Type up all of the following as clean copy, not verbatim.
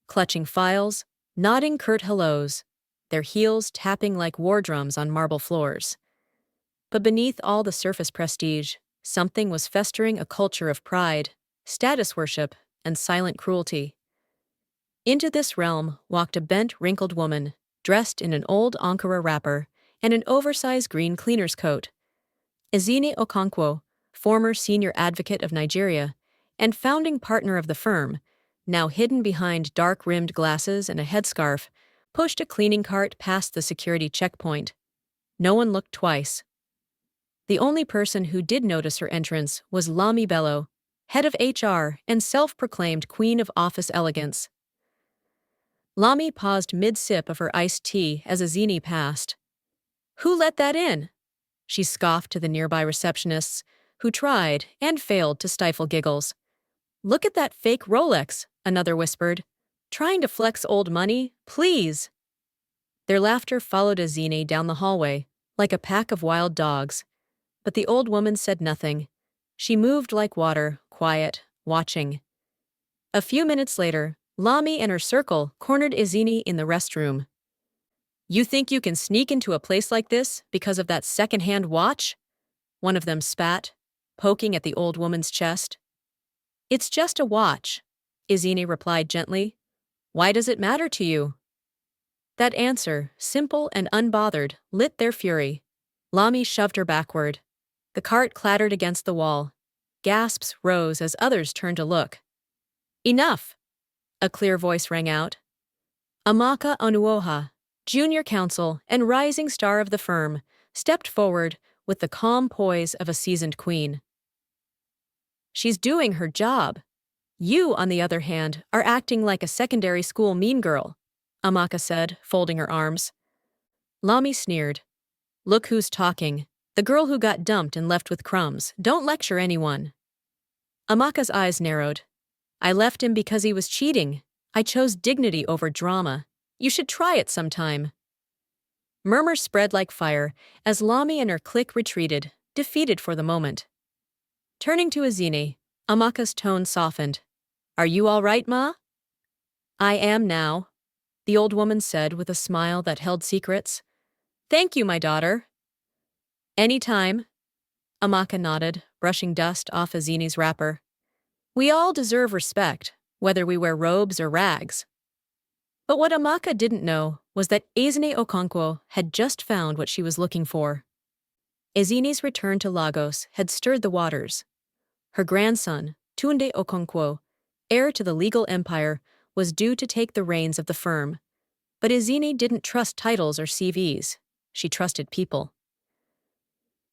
clutching files, nodding curt hellos, their heels tapping like war drums on marble floors. But beneath all the surface prestige, something was festering, a culture of pride, status worship, and silent cruelty. Into this realm walked a bent, wrinkled woman, dressed in an old Ankara wrapper and an oversized green cleaner's coat. Ezinne Okonkwo, former senior advocate of Nigeria and founding partner of the firm, now hidden behind dark-rimmed glasses and a headscarf, pushed a cleaning cart past the security checkpoint. No one looked twice. The only person who did notice her entrance was Lami Bello, head of HR and self-proclaimed queen of office elegance. Lami paused mid-sip of her iced tea as Ezinne passed. "Who let that in?" she scoffed to the nearby receptionists, who tried and failed to stifle giggles. "Look at that fake Rolex," another whispered. "Trying to flex old money, please." Their laughter followed Ezinne down the hallway, like a pack of wild dogs. But the old woman said nothing. She moved like water, quiet, watching. A few minutes later, Lami and her circle cornered Ezinne in the restroom. "You think you can sneak into a place like this because of that second-hand watch?" one of them spat, poking at the old woman's chest. "It's just a watch," Ezinne replied gently. "Why does it matter to you?" That answer, simple and unbothered, lit their fury. Lami shoved her backward. The cart clattered against the wall. Gasps rose as others turned to look. "Enough!" a clear voice rang out. Amaka Onuoha, junior counsel and rising star of the firm, stepped forward with the calm poise of a seasoned queen. "She's doing her job. You, on the other hand, are acting like a secondary school mean girl," Amaka said, folding her arms. Lami sneered. "Look who's talking. The girl who got dumped and left with crumbs. Don't lecture anyone." Amaka's eyes narrowed. "I left him because he was cheating. I chose dignity over drama. You should try it sometime." Murmurs spread like fire as Lami and her clique retreated, defeated for the moment. Turning to Ezinne, Amaka's tone softened. "Are you all right, Ma?" "I am now," the old woman said with a smile that held secrets. "Thank you, my daughter." "Any time," Amaka nodded, brushing dust off Ezinne's wrapper. "We all deserve respect, whether we wear robes or rags." But what Amaka didn't know was that Ezinne Okonkwo had just found what she was looking for. Ezinne's return to Lagos had stirred the waters. Her grandson, Tunde Okonkwo, heir to the legal empire, was due to take the reins of the firm. But Ezinne didn't trust titles or CVs. She trusted people.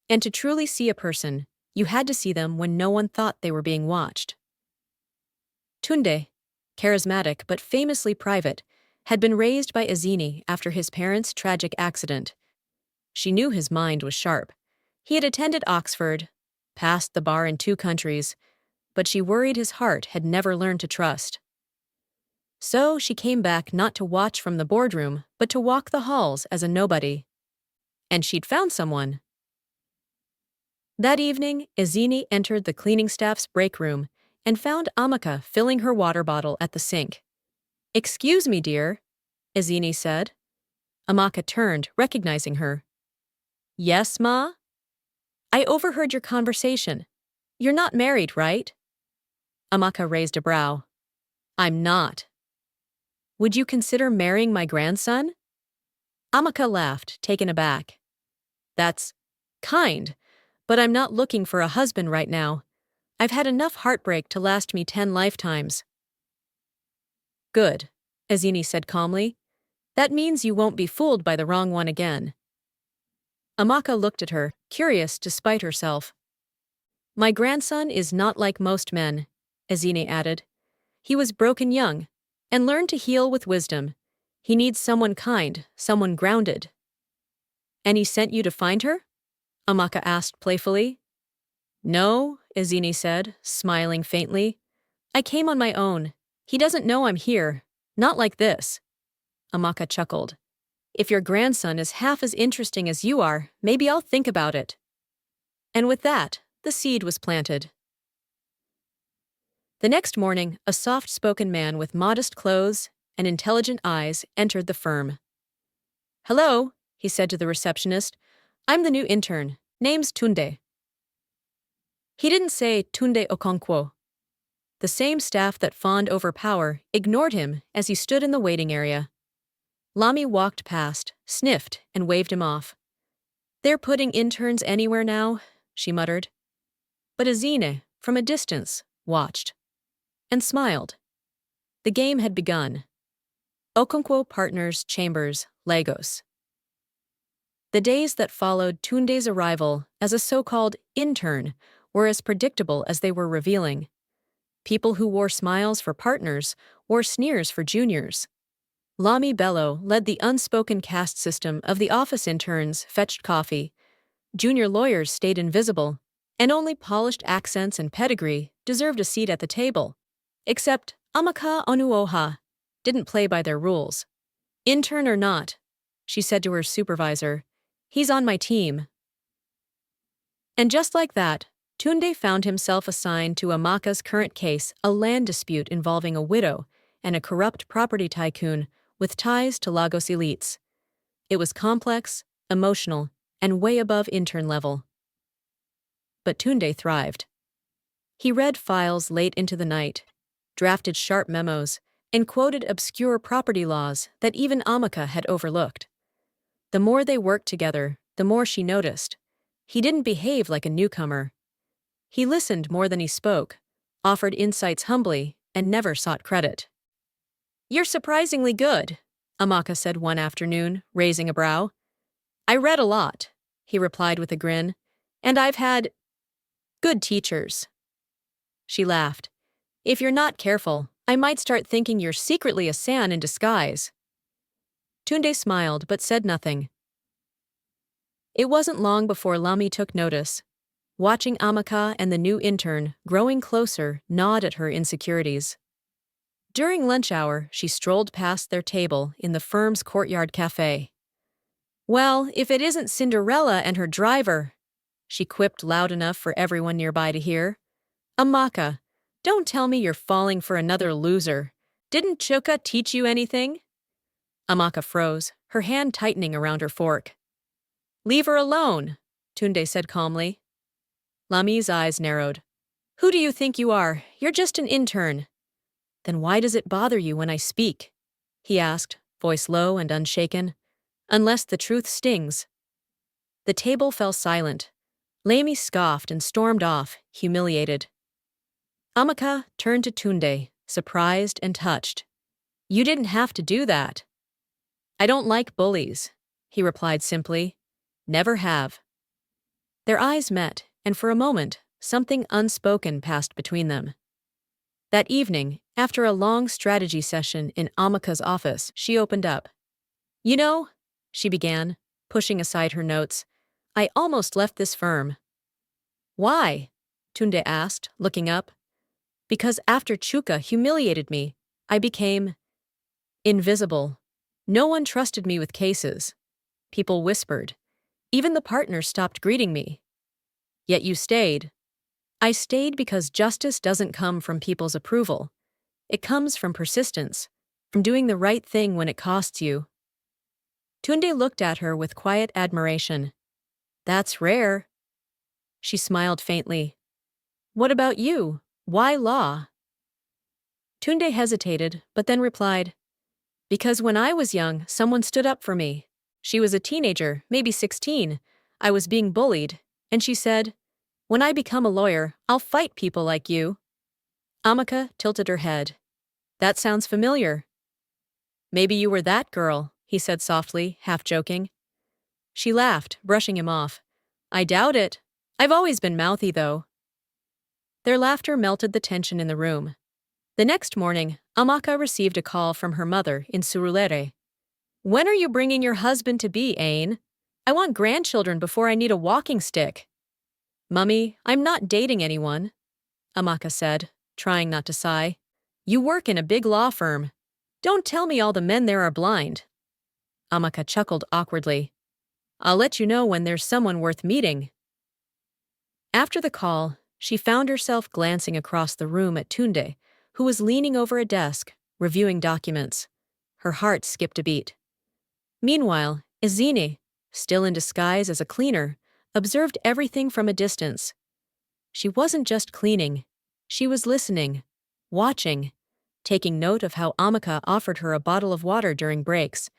And to truly see a person, you had to see them when no one thought they were being watched. Tunde, charismatic but famously private, had been raised by Ezinne after his parents' tragic accident. She knew his mind was sharp. He had attended Oxford, passed the bar in 2 countries, but she worried his heart had never learned to trust. So she came back not to watch from the boardroom, but to walk the halls as a nobody. And she'd found someone. That evening, Ezinne entered the cleaning staff's break room and found Amaka filling her water bottle at the sink. "Excuse me, dear," Ezinne said. Amaka turned, recognizing her. "Yes, Ma?" "I overheard your conversation. You're not married, right?" Amaka raised a brow. "I'm not." "Would you consider marrying my grandson?" Amaka laughed, taken aback. "That's kind, but I'm not looking for a husband right now. I've had enough heartbreak to last me 10 lifetimes." "Good," Ezinne said calmly. "That means you won't be fooled by the wrong one again." Amaka looked at her, curious despite herself. "My grandson is not like most men," Ezinne added. "He was broken young, and learned to heal with wisdom. He needs someone kind, someone grounded." "And he sent you to find her?" Amaka asked playfully. "No," Ezinne said, smiling faintly. "I came on my own. He doesn't know I'm here. Not like this." Amaka chuckled. "If your grandson is half as interesting as you are, maybe I'll think about it." And with that, the seed was planted. The next morning, a soft-spoken man with modest clothes and intelligent eyes entered the firm. "Hello," he said to the receptionist. "I'm the new intern. Name's Tunde." He didn't say Tunde Okonkwo. The same staff that fawned over power ignored him as he stood in the waiting area. Lami walked past, sniffed, and waved him off. "They're putting interns anywhere now," she muttered. But Azine, from a distance, watched and smiled. The game had begun. Okonkwo Partners Chambers, Lagos. The days that followed Tunde's arrival as a so-called intern were as predictable as they were revealing. People who wore smiles for partners wore sneers for juniors. Lami Bello led the unspoken caste system of the office interns fetched coffee. Junior lawyers stayed invisible, and only polished accents and pedigree deserved a seat at the table. Except Amaka Onuoha didn't play by their rules. "Intern or not," she said to her supervisor, "he's on my team." And just like that, Tunde found himself assigned to Amaka's current case, a land dispute involving a widow and a corrupt property tycoon with ties to Lagos elites. It was complex, emotional, and way above intern level. But Tunde thrived. He read files late into the night, drafted sharp memos, and quoted obscure property laws that even Amaka had overlooked. The more they worked together, the more she noticed. He didn't behave like a newcomer. He listened more than he spoke, offered insights humbly, and never sought credit. "You're surprisingly good," Amaka said one afternoon, raising a brow. "I read a lot," he replied with a grin, "and I've had good teachers." She laughed. "If you're not careful, I might start thinking you're secretly a San in disguise." Tunde smiled but said nothing. It wasn't long before Lami took notice. Watching Amaka and the new intern, growing closer, gnawed at her insecurities. During lunch hour, she strolled past their table in the firm's courtyard cafe. "Well, if it isn't Cinderella and her driver," she quipped loud enough for everyone nearby to hear. "Amaka, don't tell me you're falling for another loser. Didn't Chuka teach you anything?" Amaka froze, her hand tightening around her fork. "Leave her alone," Tunde said calmly. Lami's eyes narrowed. "Who do you think you are? You're just an intern." "Then why does it bother you when I speak?" he asked, voice low and unshaken. "Unless the truth stings." The table fell silent. Lami scoffed and stormed off, humiliated. Amaka turned to Tunde, surprised and touched. "You didn't have to do that." "I don't like bullies," he replied simply. "Never have." Their eyes met, and for a moment, something unspoken passed between them. That evening, after a long strategy session in Amaka's office, she opened up. "You know," she began, pushing aside her notes, "I almost left this firm." "Why?" Tunde asked, looking up. "Because after Chuka humiliated me, I became invisible. No one trusted me with cases. People whispered. Even the partners stopped greeting me. Yet you stayed." "I stayed because justice doesn't come from people's approval. It comes from persistence, from doing the right thing when it costs you." Tunde looked at her with quiet admiration. "That's rare." She smiled faintly. "What about you? Why law?" Tunde hesitated, but then replied, "Because when I was young, someone stood up for me. She was a teenager, maybe 16. I was being bullied, and she said, 'When I become a lawyer, I'll fight people like you.'" Amaka tilted her head. "That sounds familiar." "Maybe you were that girl," he said softly, half joking. She laughed, brushing him off. "I doubt it. I've always been mouthy, though." Their laughter melted the tension in the room. The next morning, Amaka received a call from her mother in Surulere. "When are you bringing your husband-to-be, Ain? I want grandchildren before I need a walking stick." "Mummy, I'm not dating anyone," Amaka said, trying not to sigh. "You work in a big law firm. Don't tell me all the men there are blind." Amaka chuckled awkwardly. "I'll let you know when there's someone worth meeting." After the call, She found herself glancing across the room at Tunde, who was leaning over a desk, reviewing documents. Her heart skipped a beat. Meanwhile, Ezine, still in disguise as a cleaner, observed everything from a distance. She wasn't just cleaning. She was listening, watching, taking note of how Amaka offered her a bottle of water during breaks,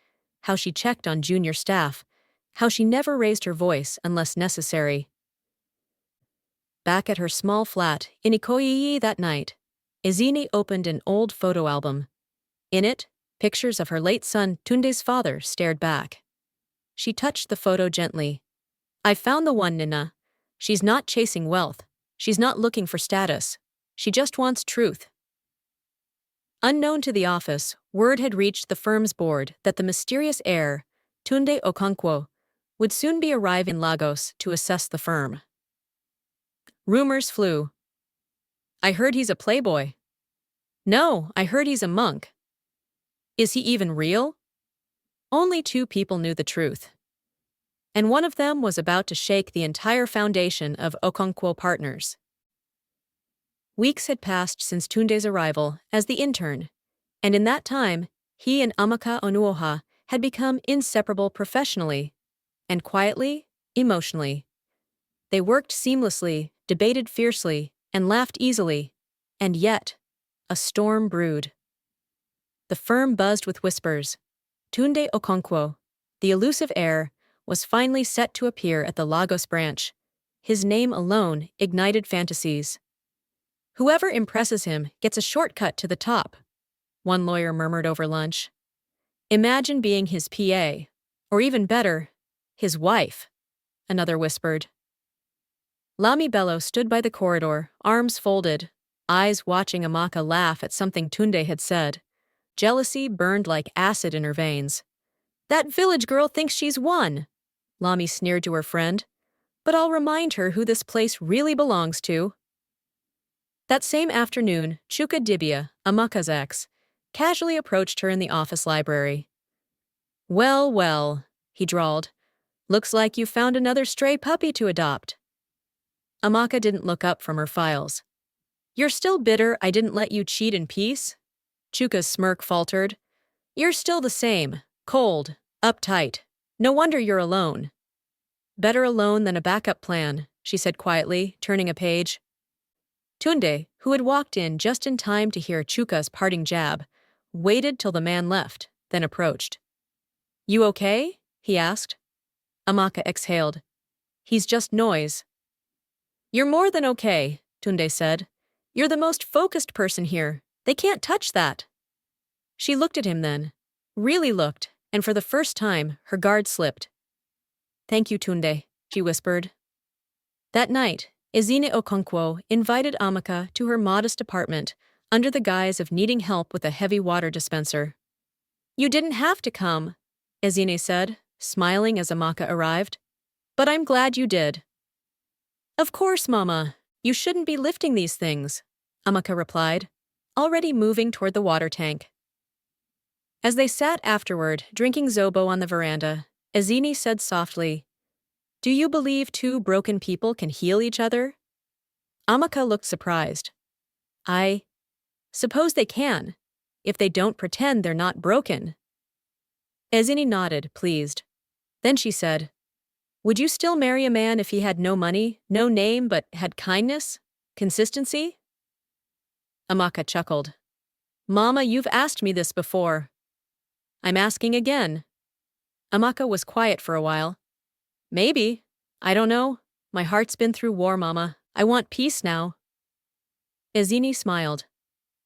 how she checked on junior staff, how she never raised her voice unless necessary. Back at her small flat in Ikoyi that night, Ezine opened an old photo album. In it, pictures of her late son Tunde's father stared back. She touched the photo gently. "I found the one, Nina. She's not chasing wealth. She's not looking for status. She just wants truth." Unknown to the office, word had reached the firm's board that the mysterious heir, Tunde Okonkwo, would soon be arriving in Lagos to assess the firm. Rumors flew. "I heard he's a playboy." "No, I heard he's a monk." "Is he even real?" Only two people knew the truth. And one of them was about to shake the entire foundation of Okonkwo Partners. Weeks had passed since Tunde's arrival as the intern, and in that time, he and Amaka Onuoha had become inseparable professionally, and quietly, emotionally. They worked seamlessly, debated fiercely, and laughed easily, and yet, a storm brewed. The firm buzzed with whispers. Tunde Okonkwo, the elusive heir, was finally set to appear at the Lagos branch. His name alone ignited fantasies. "Whoever impresses him gets a shortcut to the top," one lawyer murmured over lunch. "Imagine being his PA, or even better, his wife," another whispered. Lami Bello stood by the corridor, arms folded, eyes watching Amaka laugh at something Tunde had said. Jealousy burned like acid in her veins. "That village girl thinks she's won," Lami sneered to her friend. "But I'll remind her who this place really belongs to." That same afternoon, Chuka Dibia, Amaka's ex, casually approached her in the office library. "Well, well," he drawled. "Looks like you found another stray puppy to adopt." Amaka didn't look up from her files. "You're still bitter I didn't let you cheat in peace?" Chuka's smirk faltered. "You're still the same, cold, uptight. No wonder you're alone." "Better alone than a backup plan," she said quietly, turning a page. Tunde, who had walked in just in time to hear Chuka's parting jab, waited till the man left, then approached. "You okay?" he asked. Amaka exhaled. "He's just noise." "You're more than okay," Tunde said. "You're the most focused person here. They can't touch that." She looked at him then, really looked, and for the first time, her guard slipped. "Thank you, Tunde," she whispered. That night, Ezine Okonkwo invited Amaka to her modest apartment under the guise of needing help with a heavy water dispenser. "You didn't have to come," Ezine said, smiling as Amaka arrived. "But I'm glad you did." "Of course, Mama. You shouldn't be lifting these things," Amaka replied, already moving toward the water tank. As they sat afterward, drinking zobo on the veranda, Ezine said softly, "Do you believe two broken people can heal each other?" Amaka looked surprised. "I suppose they can, if they don't pretend they're not broken." Ezine nodded, pleased. Then she said, "Would you still marry a man if he had no money, no name, but had kindness, consistency?" Amaka chuckled. "Mama, you've asked me this before." "I'm asking again." Amaka was quiet for a while. "Maybe. I don't know. My heart's been through war, Mama. I want peace now." Ezine smiled.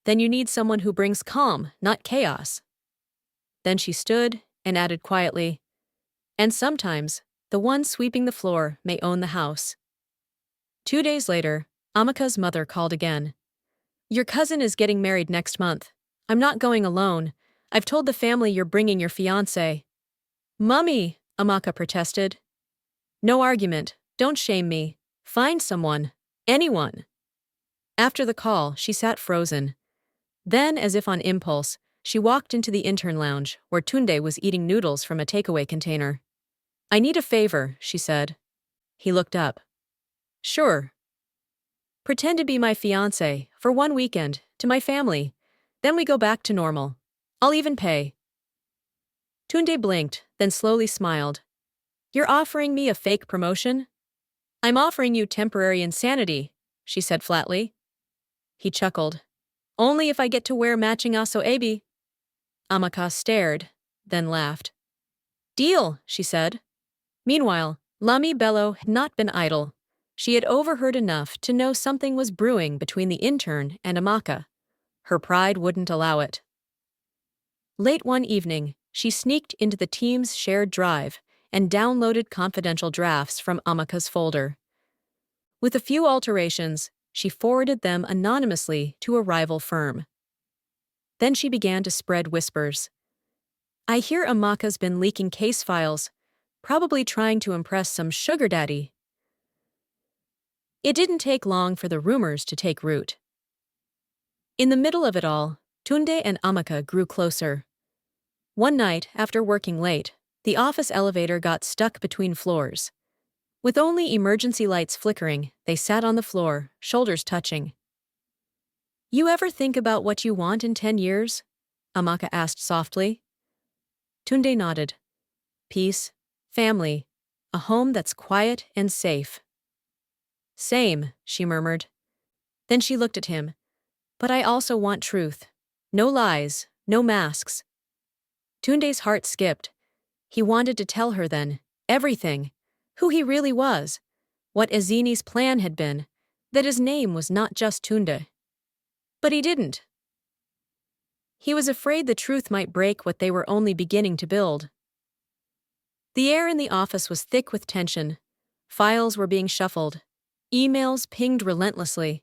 "Then you need someone who brings calm, not chaos." Then she stood and added quietly, "And sometimes, the one sweeping the floor may own the house." 2 days later, Amaka's mother called again. "Your cousin is getting married next month. I'm not going alone. I've told the family you're bringing your fiancé." "Mummy," Amaka protested. "No argument. Don't shame me. Find someone. Anyone." After the call, she sat frozen. Then, as if on impulse, she walked into the intern lounge, where Tunde was eating noodles from a takeaway container. "I need a favor," she said. He looked up. "Sure." Pretend to be my fiancé for one weekend, to my family. Then we go back to normal. I'll even pay. Tunde blinked, then slowly smiled. You're offering me a fake promotion? I'm offering you temporary insanity, she said flatly. He chuckled. Only if I get to wear matching aso-ebi. Amaka stared, then laughed. Deal, she said. Meanwhile, Lami Bello had not been idle. She had overheard enough to know something was brewing between the intern and Amaka. Her pride wouldn't allow it. Late one evening, she sneaked into the team's shared drive and downloaded confidential drafts from Amaka's folder. With a few alterations, she forwarded them anonymously to a rival firm. Then she began to spread whispers. I hear Amaka's been leaking case files, probably trying to impress some sugar daddy. It didn't take long for the rumors to take root. In the middle of it all, Tunde and Amaka grew closer. One night, after working late, the office elevator got stuck between floors. With only emergency lights flickering, they sat on the floor, shoulders touching. You ever think about what you want in 10 years? Amaka asked softly. Tunde nodded. Peace, family, a home that's quiet and safe. Same, she murmured. Then she looked at him. But I also want truth. No lies, no masks. Tunde's heart skipped. He wanted to tell her then, everything, who he really was, what Ezini's plan had been, that his name was not just Tunde. But he didn't. He was afraid the truth might break what they were only beginning to build. The air in the office was thick with tension. Files were being shuffled. Emails pinged relentlessly.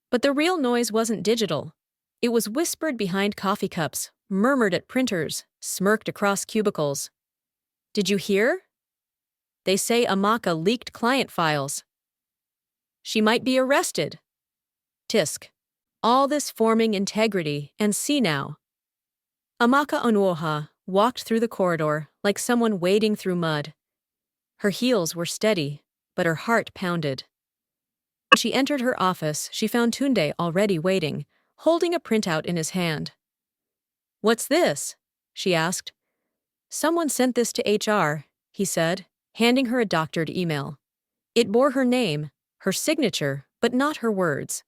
But the real noise wasn't digital. It was whispered behind coffee cups, murmured at printers, smirked across cubicles. Did you hear? They say Amaka leaked client files. She might be arrested. Tisk. All this forming integrity, and see now. Amaka Onwoha walked through the corridor like someone wading through mud. Her heels were steady, but her heart pounded. When she entered her office, she found Tunde already waiting, holding a printout in his hand. What's this? She asked. Someone sent this to HR, he said, handing her a doctored email. It bore her name, her signature, but not her words.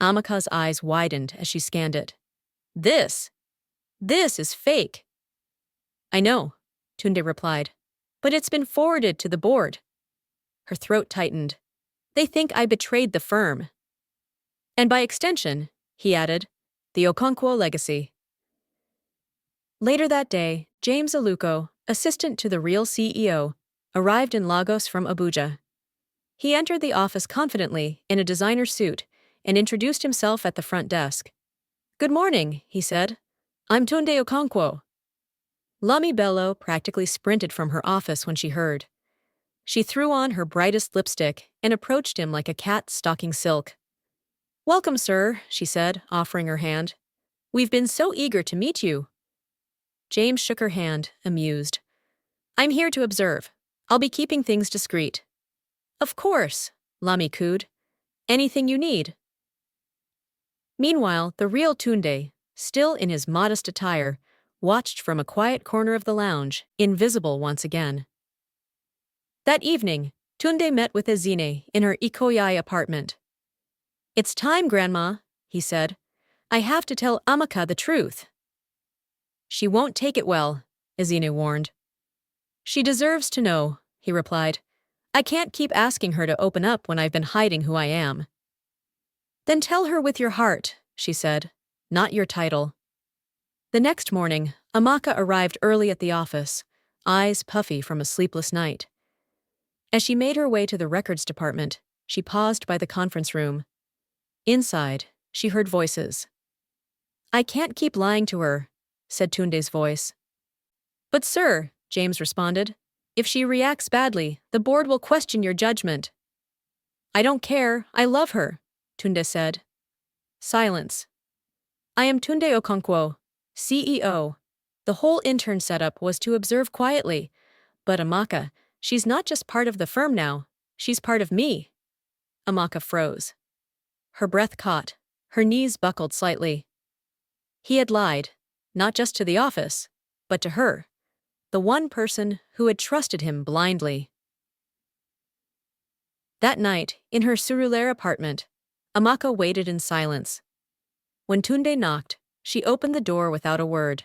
Amaka's eyes widened as she scanned it. This is fake. I know, Tunde replied, but it's been forwarded to the board. Her throat tightened. They think I betrayed the firm. And by extension, he added, the Okonkwo legacy. Later that day, James Aluko, assistant to the real CEO, arrived in Lagos from Abuja. He entered the office confidently in a designer suit and introduced himself at the front desk. Good morning, he said. I'm Tunde Okonkwo. Lami Bello practically sprinted from her office when she heard. She threw on her brightest lipstick and approached him like a cat stalking silk. Welcome, sir, she said, offering her hand. We've been so eager to meet you. James shook her hand, amused. I'm here to observe. I'll be keeping things discreet. Of course, Lami cooed. Anything you need. Meanwhile, the real Tunde, still in his modest attire, watched from a quiet corner of the lounge, invisible once again. That evening, Tunde met with Ezine in her Ikoyi apartment. It's time, Grandma, he said. I have to tell Amaka the truth. She won't take it well, Ezine warned. She deserves to know, he replied. I can't keep asking her to open up when I've been hiding who I am. Then tell her with your heart, she said, not your title. The next morning, Amaka arrived early at the office, eyes puffy from a sleepless night. As she made her way to the records department, she paused by the conference room. Inside, she heard voices. I can't keep lying to her, said Tunde's voice. But sir, James responded, if she reacts badly, the board will question your judgment. I don't care, I love her, Tunde said. Silence. I am Tunde Okonkwo, CEO. The whole intern setup was to observe quietly, but Amaka, she's not just part of the firm now, she's part of me. Amaka froze. Her breath caught. Her knees buckled slightly. He had lied, not just to the office, but to her, the one person who had trusted him blindly. That night, in her Surulere apartment, Amaka waited in silence. When Tunde knocked, she opened the door without a word.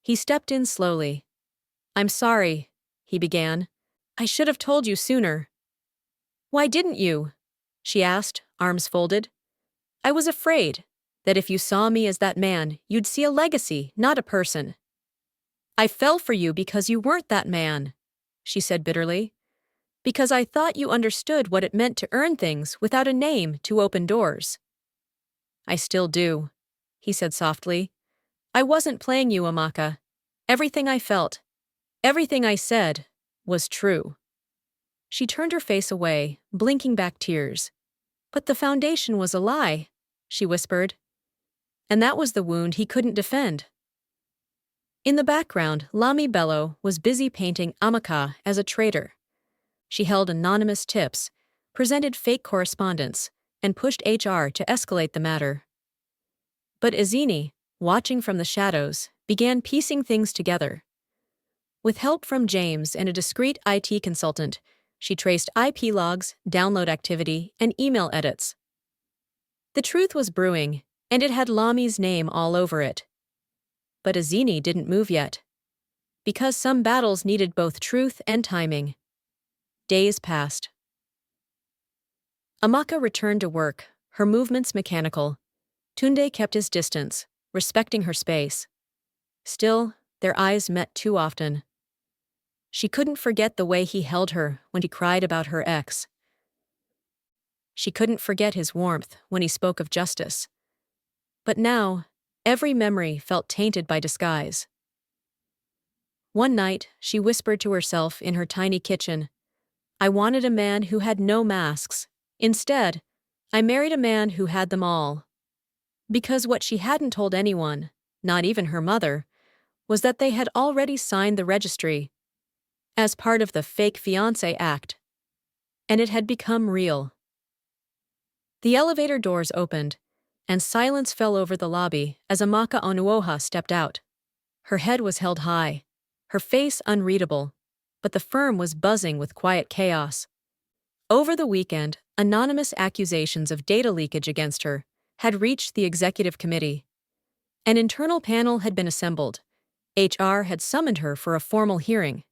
He stepped in slowly. "I'm sorry," he began. "I should have told you sooner." "Why didn't you?" she asked, arms folded. "I was afraid that if you saw me as that man, you'd see a legacy, not a person." "I fell for you because you weren't that man," she said bitterly. "Because I thought you understood what it meant to earn things without a name to open doors." "I still do," he said softly. "I wasn't playing you, Amaka. Everything I felt, everything I said, was true." She turned her face away, blinking back tears. "But the foundation was a lie," she whispered. And that was the wound he couldn't defend. In the background, Lami Bello was busy painting Amaka as a traitor. She held anonymous tips, presented fake correspondence, and pushed HR to escalate the matter. But Izini, watching from the shadows, began piecing things together. With help from James and a discreet IT consultant, she traced IP logs, download activity, and email edits. The truth was brewing, and it had Lami's name all over it. But Izini didn't move yet. Because some battles needed both truth and timing. Days passed. Amaka returned to work, her movements mechanical. Tunde kept his distance, respecting her space. Still, their eyes met too often. She couldn't forget the way he held her when he cried about her ex. She couldn't forget his warmth when he spoke of justice. But now, every memory felt tainted by disguise. One night, she whispered to herself in her tiny kitchen, "I wanted a man who had no masks. Instead, I married a man who had them all." Because what she hadn't told anyone, not even her mother, was that they had already signed the registry as part of the fake fiancé act, and it had become real. The elevator doors opened, and silence fell over the lobby as Amaka Onuoha stepped out. Her head was held high, her face unreadable, but the firm was buzzing with quiet chaos. Over the weekend, anonymous accusations of data leakage against her had reached the executive committee. An internal panel had been assembled. HR had summoned her for a formal hearing.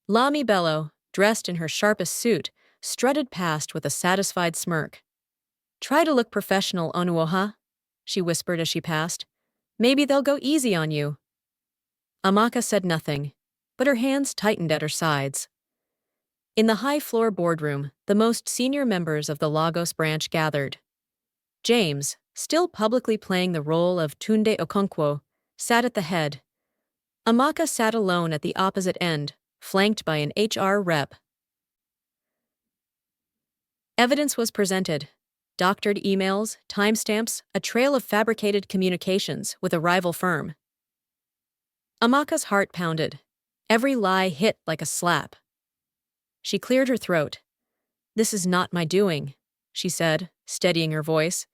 Lami Bello, dressed in her sharpest suit, strutted past with a satisfied smirk. "Try to look professional, Onuoha," she whispered as she passed. "Maybe they'll go easy on you." Amaka said nothing, but her hands tightened at her sides. In the high-floor boardroom, the most senior members of the Lagos branch gathered. James, still publicly playing the role of Tunde Okonkwo, sat at the head. Amaka sat alone at the opposite end, flanked by an HR rep. Evidence was presented. Doctored emails, timestamps, a trail of fabricated communications with a rival firm. Amaka's heart pounded. Every lie hit like a slap. She cleared her throat. "This is not my doing," she said, steadying her voice.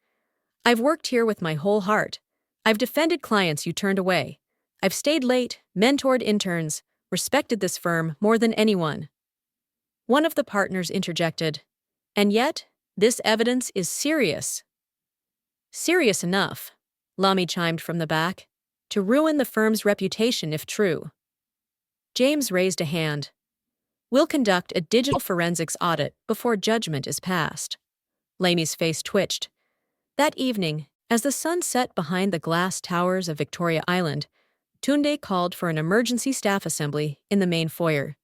"I've worked here with my whole heart. I've defended clients you turned away. I've stayed late, mentored interns, respected this firm more than anyone." One of the partners interjected, "And yet, this evidence is serious." "Serious enough," Lami chimed from the back, "to ruin the firm's reputation if true." James raised a hand. "We'll conduct a digital forensics audit before judgment is passed." Lami's face twitched. That evening, as the sun set behind the glass towers of Victoria Island, Tunde called for an emergency staff assembly in the main foyer.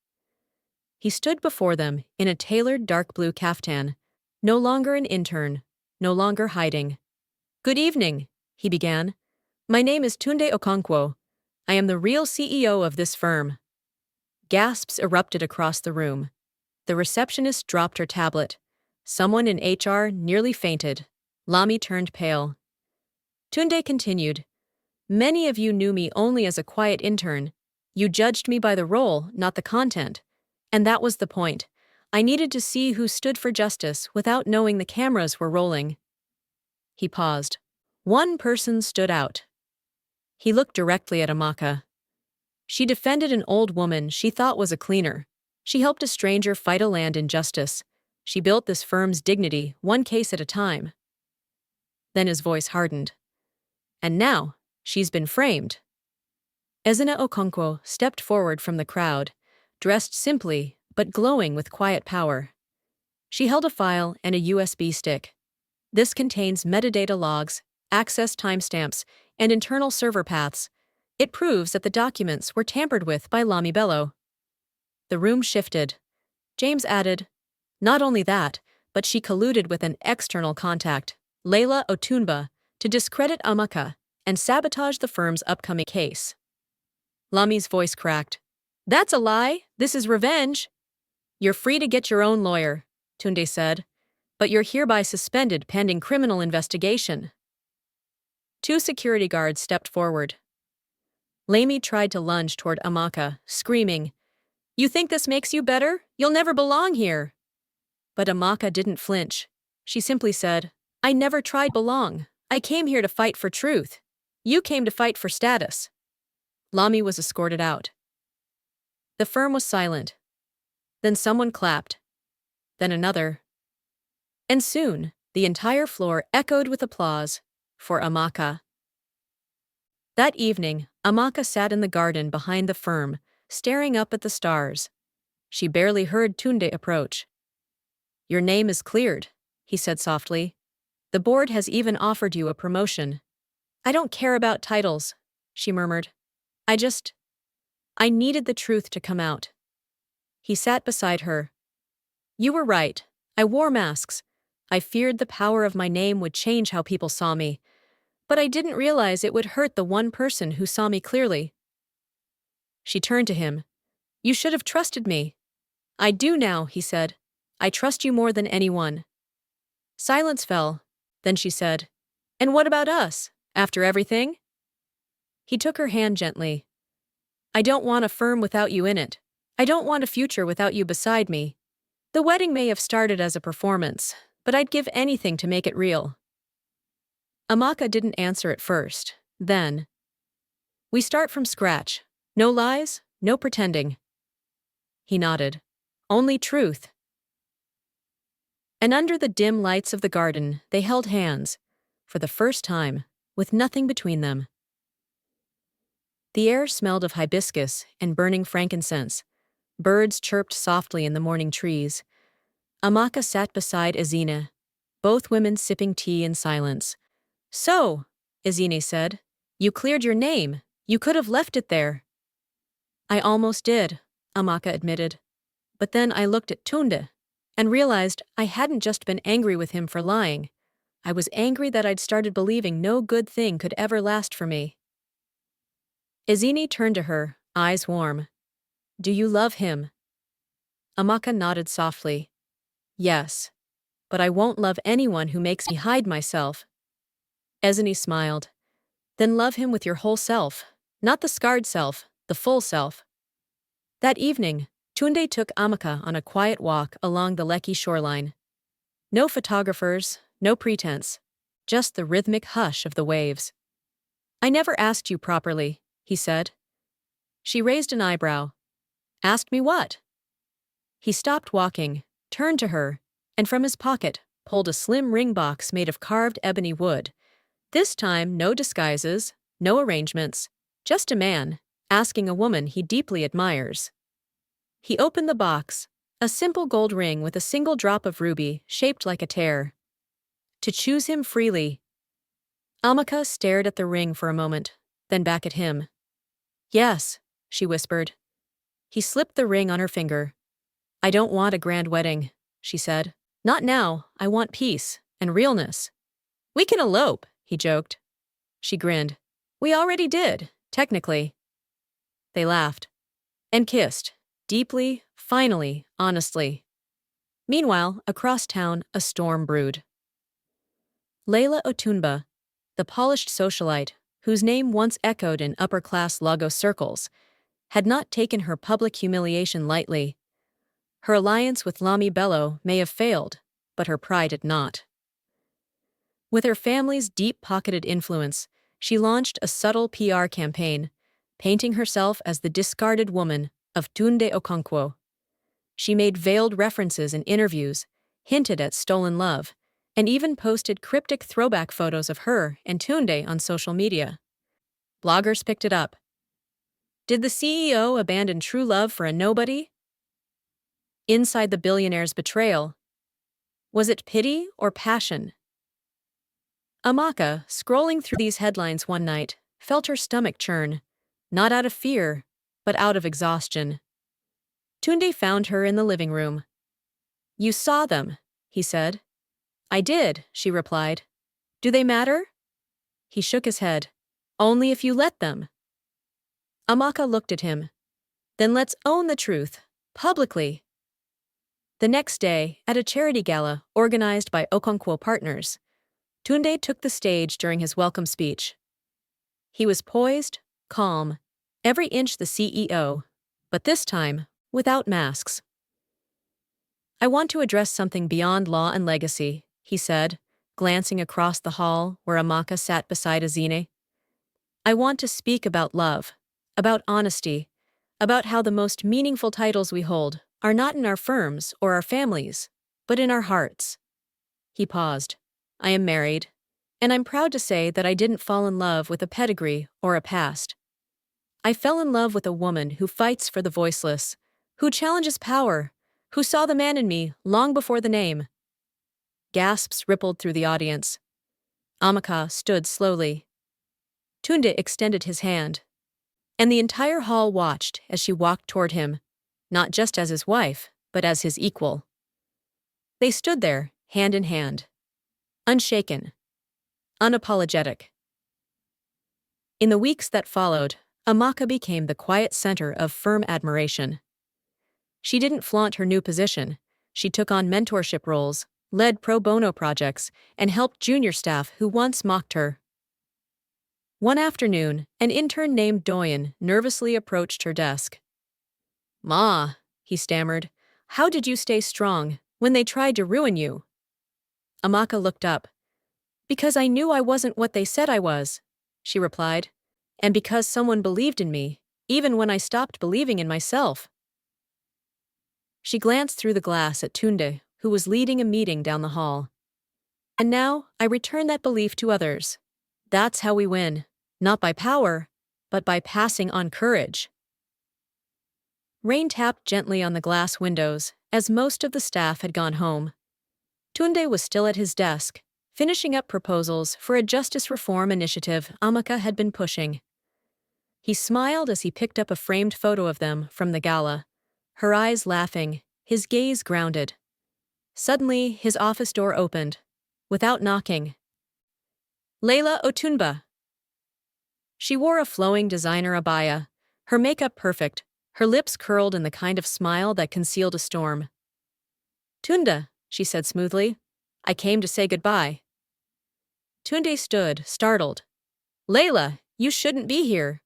He stood before them in a tailored dark blue kaftan, no longer an intern, no longer hiding. "Good evening," he began. "My name is Tunde Okonkwo. I am the real CEO of this firm." Gasps erupted across the room. The receptionist dropped her tablet. Someone in HR nearly fainted. Lami turned pale. Tunde continued, "Many of you knew me only as a quiet intern. You judged me by the role, not the content. And that was the point. I needed to see who stood for justice without knowing the cameras were rolling." He paused. One person stood out. He looked directly at Amaka. She defended an old woman she thought was a cleaner. She helped a stranger fight a land injustice. She built this firm's dignity, one case at a time. Then his voice hardened. And now, she's been framed. Ezina Okonkwo stepped forward from the crowd, dressed simply, but glowing with quiet power. She held a file and a USB stick. This contains metadata logs, access timestamps, and internal server paths. It proves that the documents were tampered with by Lami Bello. The room shifted. James added, not only that, but she colluded with an external contact, Leila Otunba, to discredit Amaka and sabotage the firm's upcoming case. Lami's voice cracked. That's a lie. This is revenge. You're free to get your own lawyer, Tunde said, but you're hereby suspended pending criminal investigation. Two security guards stepped forward. Lami tried to lunge toward Amaka, screaming, You think this makes you better? You'll never belong here. But Amaka didn't flinch. She simply said, I never tried to belong. I came here to fight for truth. You came to fight for status. Lami was escorted out. The firm was silent. Then someone clapped. Then another. And soon, the entire floor echoed with applause for Amaka. That evening, Amaka sat in the garden behind the firm, staring up at the stars. She barely heard Tunde approach. Your name is cleared, he said softly. The board has even offered you a promotion. I don't care about titles, she murmured. I needed the truth to come out. He sat beside her. You were right. I wore masks. I feared the power of my name would change how people saw me. But I didn't realize it would hurt the one person who saw me clearly. She turned to him. You should have trusted me. I do now, he said. I trust you more than anyone. Silence fell. Then she said, And what about us, after everything? He took her hand gently. I don't want a firm without you in it. I don't want a future without you beside me. The wedding may have started as a performance, but I'd give anything to make it real. Amaka didn't answer at first. Then, we start from scratch. No lies, no pretending. He nodded. Only truth. And under the dim lights of the garden, they held hands, for the first time, with nothing between them. The air smelled of hibiscus and burning frankincense. Birds chirped softly in the morning trees. Amaka sat beside Ezina, both women sipping tea in silence. So, Ezina said, you cleared your name. You could have left it there. I almost did, Amaka admitted. But then I looked at Tunde and realized I hadn't just been angry with him for lying. I was angry that I'd started believing no good thing could ever last for me. Ezina turned to her, eyes warm. Do you love him? Amaka nodded softly. Yes, but I won't love anyone who makes me hide myself. Ezina smiled. Then love him with your whole self, not the scarred self, the full self. That evening, Tunde took Amaka on a quiet walk along the Lekki shoreline. No photographers, no pretense, just the rhythmic hush of the waves. I never asked you properly, he said. She raised an eyebrow. Asked me what? He stopped walking, turned to her, and from his pocket pulled a slim ring box made of carved ebony wood. This time, no disguises, no arrangements, just a man asking a woman he deeply admires. He opened the box, a simple gold ring with a single drop of ruby shaped like a tear. To choose him freely. Amaka stared at the ring for a moment, then back at him. Yes, she whispered. He slipped the ring on her finger. I don't want a grand wedding, she said. Not now. I want peace and realness. We can elope, he joked. She grinned. We already did, technically. They laughed and kissed, deeply, finally, honestly. Meanwhile, across town, a storm brewed. Leila Otunba, the polished socialite, whose name once echoed in upper-class Lagos circles, had not taken her public humiliation lightly. Her alliance with Lami Bello may have failed, but her pride had not. With her family's deep-pocketed influence, she launched a subtle PR campaign, painting herself as the discarded woman of Tunde Okonkwo. She made veiled references in interviews, hinted at stolen love, and even posted cryptic throwback photos of her and Tunde on social media. Bloggers picked it up. Did the CEO abandon true love for a nobody? Inside the billionaire's betrayal, was it pity or passion? Amaka, scrolling through these headlines one night, felt her stomach churn, not out of fear, but out of exhaustion. Tunde found her in the living room. "You saw them," he said. "I did," she replied. "Do they matter?" He shook his head. "Only if you let them." Amaka looked at him. "Then let's own the truth, publicly." The next day, at a charity gala organized by Okonkwo Partners, Tunde took the stage during his welcome speech. He was poised, calm, every inch the CEO, but this time, without masks. "I want to address something beyond law and legacy," he said, glancing across the hall where Amaka sat beside Azine. "I want to speak about love, about honesty, about how the most meaningful titles we hold are not in our firms or our families, but in our hearts." He paused. "I am married, and I'm proud to say that I didn't fall in love with a pedigree or a past. I fell in love with a woman who fights for the voiceless, who challenges power, who saw the man in me long before the name." Gasps rippled through the audience. Amaka stood slowly. Tunde extended his hand, and the entire hall watched as she walked toward him, not just as his wife, but as his equal. They stood there, hand in hand, unshaken, unapologetic. In the weeks that followed, Amaka became the quiet center of firm admiration. She didn't flaunt her new position. She took on mentorship roles, led pro bono projects, and helped junior staff who once mocked her. One afternoon, an intern named Doyen nervously approached her desk. "Ma," he stammered, "how did you stay strong when they tried to ruin you?" Amaka looked up. "Because I knew I wasn't what they said I was," she replied, "and because someone believed in me, even when I stopped believing in myself." She glanced through the glass at Tunde, who was leading a meeting down the hall. "And now, I return that belief to others. That's how we win, not by power, but by passing on courage." Rain tapped gently on the glass windows, as most of the staff had gone home. Tunde was still at his desk, finishing up proposals for a justice reform initiative Amaka had been pushing. He smiled as he picked up a framed photo of them from the gala, her eyes laughing, his gaze grounded. Suddenly, his office door opened, without knocking. Leila Otunba. She wore a flowing designer abaya, her makeup perfect, her lips curled in the kind of smile that concealed a storm. "Tunda," she said smoothly, "I came to say goodbye." Tunde stood, startled. "Leila, you shouldn't be here."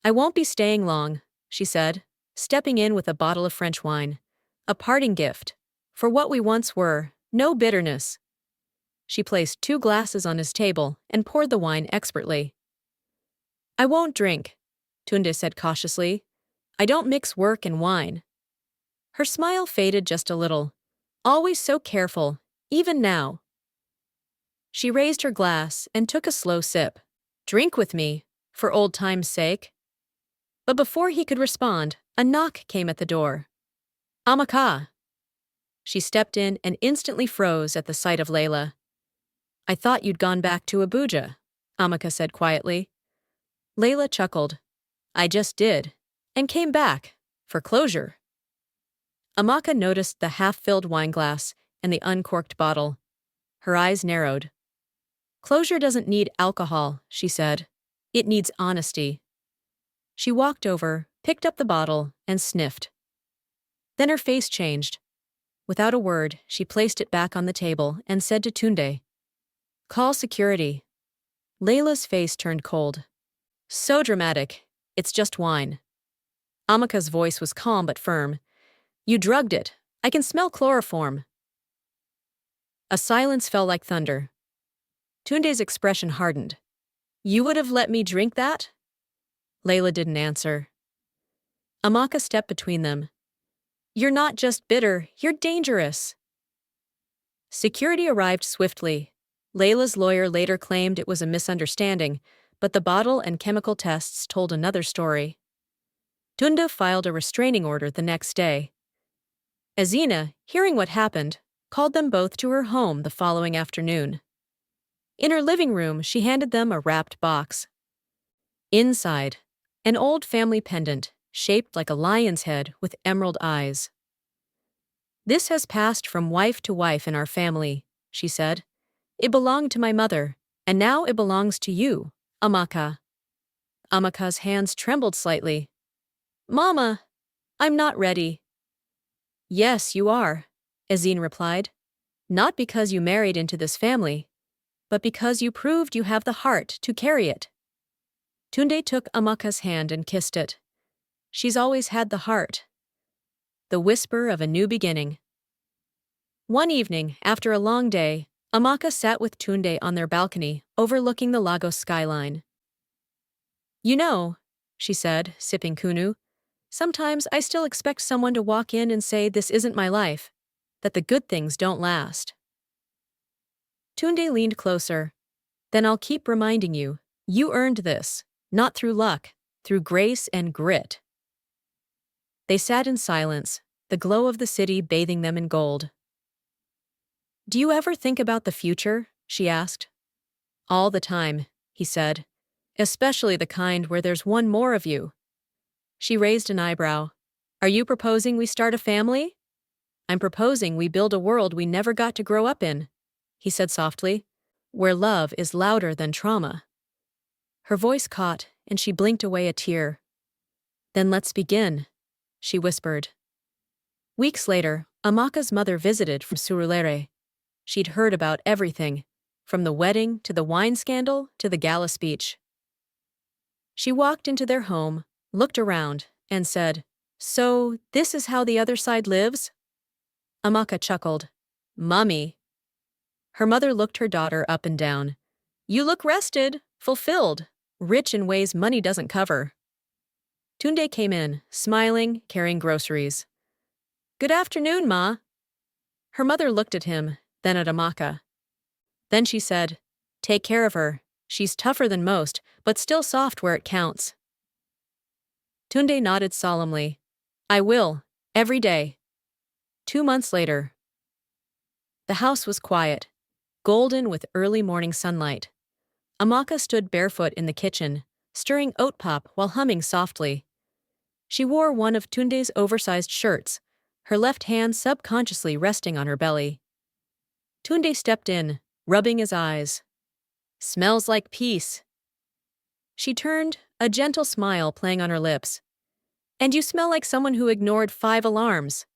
"I won't be staying long," she said, stepping in with a bottle of French wine. "A parting gift. For what we once were, no bitterness." She placed 2 glasses on his table and poured the wine expertly. "I won't drink," Tunde said cautiously. "I don't mix work and wine." Her smile faded just a little. Always so careful, even now. She raised her glass and took a slow sip. "Drink with me, for old time's sake." But before he could respond, a knock came at the door. "Amaka." She stepped in and instantly froze at the sight of Leila. "I thought you'd gone back to Abuja," Amaka said quietly. Leila chuckled. "I just did, and came back, for closure." Amaka noticed the half-filled wineglass and the uncorked bottle. Her eyes narrowed. "Closure doesn't need alcohol," she said. "It needs honesty." She walked over, picked up the bottle, and sniffed. Then her face changed. Without a word, she placed it back on the table and said to Tunde, "Call security." Leila's face turned cold. "So dramatic. It's just wine." Amaka's voice was calm but firm. "You drugged it. I can smell chloroform." A silence fell like thunder. Tunde's expression hardened. You would have let me drink that? Layla didn't answer. Amaka stepped between them. You're not just bitter, you're dangerous. Security arrived swiftly. Layla's lawyer later claimed it was a misunderstanding, but the bottle and chemical tests told another story. Tunde filed a restraining order the next day. Azina, hearing what happened, called them both to her home the following afternoon. In her living room, she handed them a wrapped box. Inside, an old family pendant, shaped like a lion's head with emerald eyes. This has passed from wife to wife in our family, she said. It belonged to my mother, and now it belongs to you, Amaka. Amaka's hands trembled slightly. Mama, I'm not ready. Yes, you are, Azine replied. Not because you married into this family, but because you proved you have the heart to carry it. Tunde took Amaka's hand and kissed it. She's always had the heart. The whisper of a new beginning. One evening, after a long day, Amaka sat with Tunde on their balcony, overlooking the Lagos skyline. You know, she said, sipping kunu, sometimes I still expect someone to walk in and say this isn't my life, that the good things don't last. Tunde leaned closer. Then I'll keep reminding you, you earned this, not through luck, through grace and grit. They sat in silence, the glow of the city bathing them in gold. Do you ever think about the future? She asked. All the time, he said, especially the kind where there's one more of you. She raised an eyebrow. Are you proposing we start a family? I'm proposing we build a world we never got to grow up in, he said softly, where love is louder than trauma. Her voice caught, and she blinked away a tear. Then let's begin, she whispered. Weeks later, Amaka's mother visited from Surulere. She'd heard about everything, from the wedding to the wine scandal to the gala speech. She walked into their home, looked around, and said, So, this is how the other side lives? Amaka chuckled. Mummy. Her mother looked her daughter up and down. You look rested, fulfilled, rich in ways money doesn't cover. Tunde came in, smiling, carrying groceries. Good afternoon, Ma. Her mother looked at him, then at Amaka. Then she said, Take care of her. She's tougher than most, but still soft where it counts. Tunde nodded solemnly. I will, every day. 2 months later. The house was quiet, golden with early morning sunlight. Amaka stood barefoot in the kitchen, stirring oat pop while humming softly. She wore one of Tunde's oversized shirts, her left hand subconsciously resting on her belly. Tunde stepped in, rubbing his eyes. Smells like peace. She turned, a gentle smile playing on her lips. And you smell like someone who ignored 5 alarms.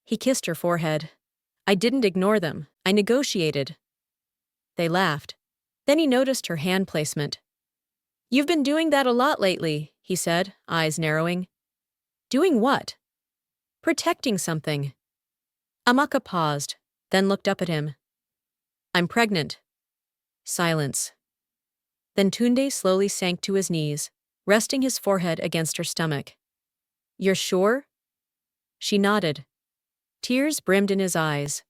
He kissed her forehead. I didn't ignore them. I negotiated. They laughed. Then he noticed her hand placement. You've been doing that a lot lately, he said, eyes narrowing. Doing what? Protecting something. Amaka paused, then looked up at him. I'm pregnant. Silence. Then Tunde slowly sank to his knees, resting his forehead against her stomach. You're sure? She nodded. Tears brimmed in his eyes.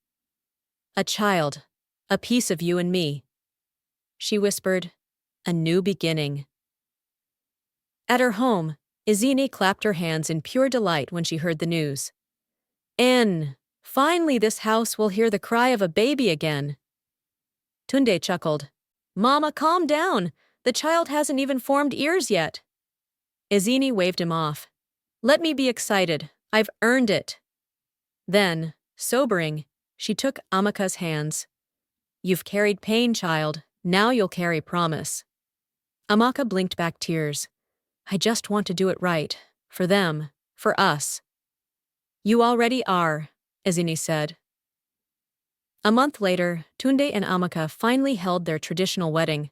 A child, a piece of you and me. She whispered, a new beginning. At her home, Izini clapped her hands in pure delight when she heard the news. Finally this house will hear the cry of a baby again. Tunde chuckled. Mama, calm down. The child hasn't even formed ears yet. Izini waved him off. Let me be excited. I've earned it. Then, sobering, she took Amaka's hands. You've carried pain, child. Now you'll carry promise. Amaka blinked back tears. I just want to do it right. For them. For us. You already are, Izini said. A month later, Tunde and Amaka finally held their traditional wedding.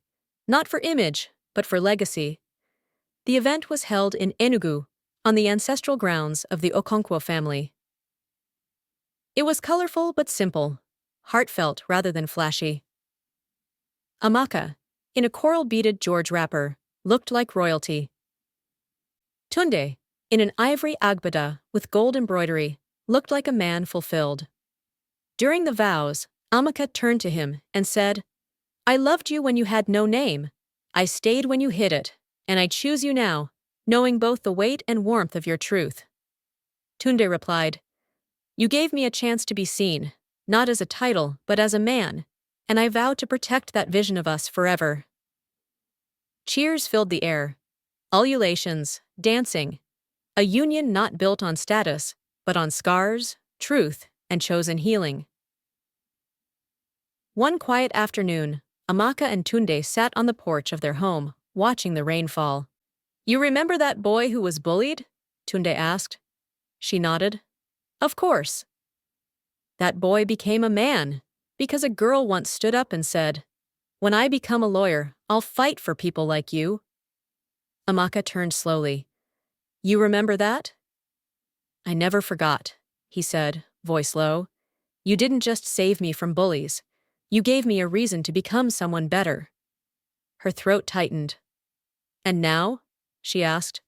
Not for image, but for legacy. The event was held in Enugu, on the ancestral grounds of the Okonkwo family. It was colorful but simple, heartfelt rather than flashy. Amaka, in a coral-beaded George wrapper, looked like royalty. Tunde, in an ivory agbada with gold embroidery, looked like a man fulfilled. During the vows, Amaka turned to him and said, "I loved you when you had no name. I stayed when you hid it, and I choose you now, knowing both the weight and warmth of your truth." Tunde replied, "You gave me a chance to be seen, not as a title, but as a man, and I vow to protect that vision of us forever." Cheers filled the air. Ululations, dancing. A union not built on status, but on scars, truth, and chosen healing. One quiet afternoon, Amaka and Tunde sat on the porch of their home, watching the rain fall. "You remember that boy who was bullied?" Tunde asked. She nodded. "Of course." "That boy became a man, because a girl once stood up and said, 'When I become a lawyer, I'll fight for people like you.'" Amaka turned slowly. "You remember that?" "I never forgot," he said, voice low. "You didn't just save me from bullies. You gave me a reason to become someone better." Her throat tightened. "And now?" she asked.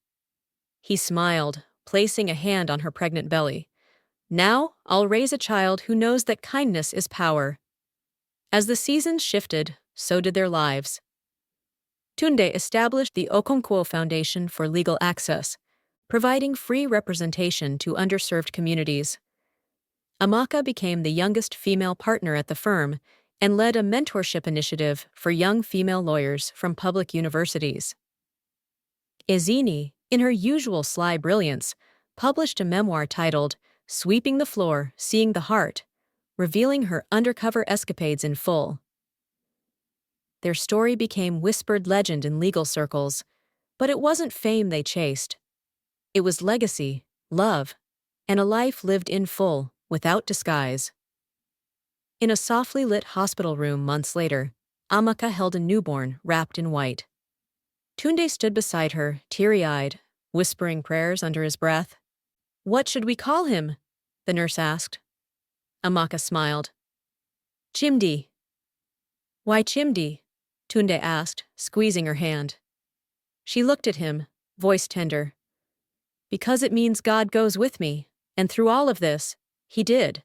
He smiled, placing a hand on her pregnant belly. "Now I'll raise a child who knows that kindness is power." As the seasons shifted, so did their lives. Tunde established the Okonkwo Foundation for Legal Access, providing free representation to underserved communities. Amaka became the youngest female partner at the firm and led a mentorship initiative for young female lawyers from public universities. Izini, in her usual sly brilliance, published a memoir titled "Sweeping the Floor, Seeing the Heart," revealing her undercover escapades in full. Their story became whispered legend in legal circles, but it wasn't fame they chased. It was legacy, love, and a life lived in full, without disguise. In a softly lit hospital room months later, Amaka held a newborn wrapped in white. Tunde stood beside her, teary-eyed, whispering prayers under his breath. "What should we call him?" the nurse asked. Amaka smiled. "Chimdi." "Why Chimdi?" Tunde asked, squeezing her hand. She looked at him, voice tender. "Because it means God goes with me, and through all of this, he did."